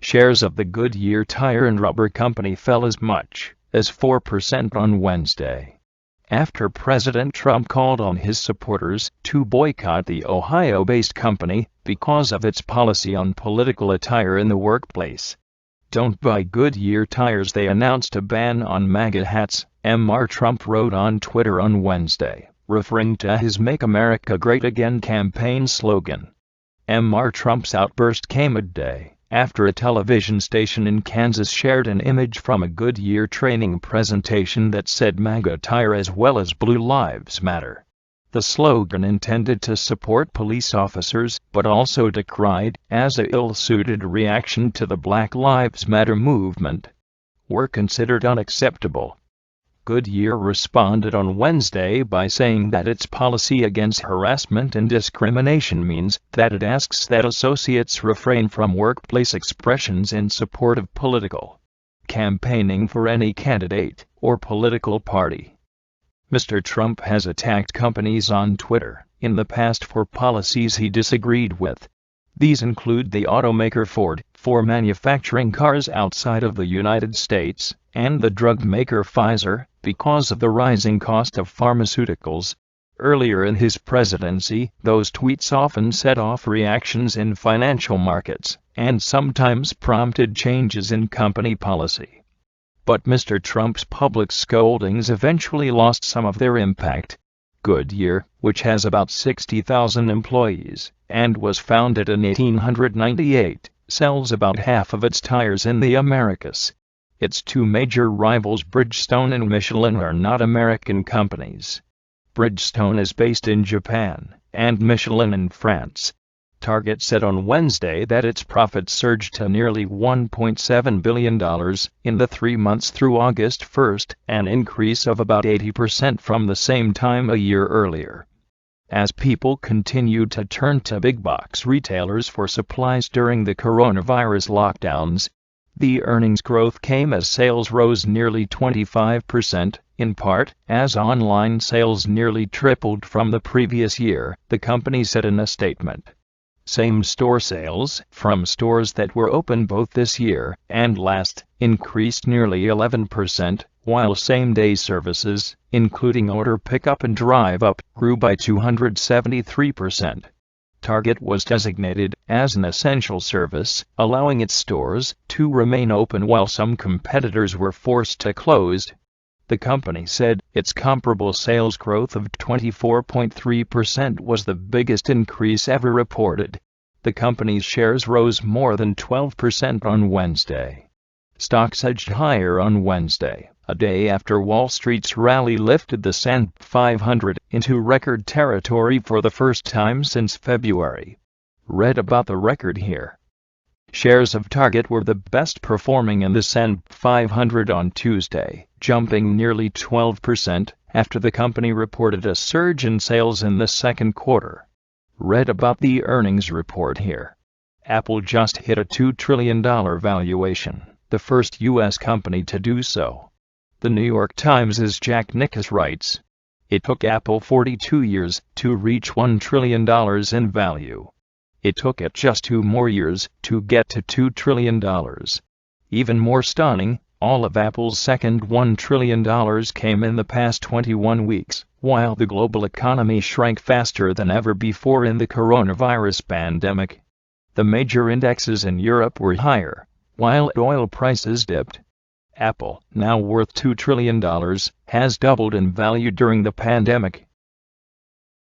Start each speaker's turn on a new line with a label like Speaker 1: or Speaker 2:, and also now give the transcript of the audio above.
Speaker 1: Shares of the Goodyear Tire and Rubber Company fell as much as 4% on Wednesday, after President Trump called on his supporters to boycott the Ohio-based company because of its policy on political attire in the workplace. "Don't buy Goodyear tires," they announced a ban on MAGA hats, Mr. Trump wrote on Twitter on Wednesday, referring to his Make America Great Again campaign slogan. Mr. Trump's outburst came a day after a television station in Kansas shared an image from a Goodyear training presentation that said MAGA Attire as well as Blue Lives Matter. The slogan, intended to support police officers but also decried as a ill-suited reaction to the Black Lives Matter movement, were considered unacceptable. Goodyear responded on Wednesday by saying that its policy against harassment and discrimination means that it asks that associates refrain from workplace expressions in support of political campaigning for any candidate or political party. Mr. Trump has attacked companies on Twitter in the past for policies he disagreed with. These include the automaker Ford for manufacturing cars outside of the United States, and the drug maker Pfizer because of the rising cost of pharmaceuticals. Earlier in his presidency, those tweets often set off reactions in financial markets and sometimes prompted changes in company policy. But Mr. Trump's public scoldings eventually lost some of their impact. Goodyear, which has about 60,000 employees and was founded in 1898, sells about half of its tires in the Americas. Its two major rivals, Bridgestone and Michelin, are not American companies. Bridgestone is based in Japan, and Michelin in France. Target said on Wednesday that its profits surged to nearly $1.7 billion in the 3 months through August 1, an increase of about 80% from the same time a year earlier. As people continued to turn to big-box retailers for supplies during the coronavirus lockdowns, the earnings growth came as sales rose nearly 25%, in part as online sales nearly tripled from the previous year, the company said in a statement. Same-store sales from stores that were open both this year and last increased nearly 11%, while same-day services, including order pickup and drive-up, grew by 273%. Target was designated as an essential service, allowing its stores to remain open while some competitors were forced to close. The company said its comparable sales growth of 24.3% was the biggest increase ever reported. The company's shares rose more than 12% on Wednesday. Stocks edged higher on Wednesday, a day after Wall Street's rally lifted the S&P 500 into record territory for the first time since February. Read about the record here. Shares of Target were the best performing in the S&P 500 on Tuesday, jumping nearly 12% after the company reported a surge in sales in the second quarter. Read about the earnings report here. Apple just hit a $2 trillion valuation, the first U.S. company to do so. The New York Times' Jack Nicklaus writes, "It took Apple 42 years to reach $1 trillion in value. It took it just 2 more years to get to $2 trillion. Even more stunning, all of Apple's second $1 trillion came in the past 21 weeks, while the global economy shrank faster than ever before in the coronavirus pandemic. The major indexes in Europe were higher, while oil prices dipped. Apple, now worth $2 trillion, has doubled in value during the pandemic.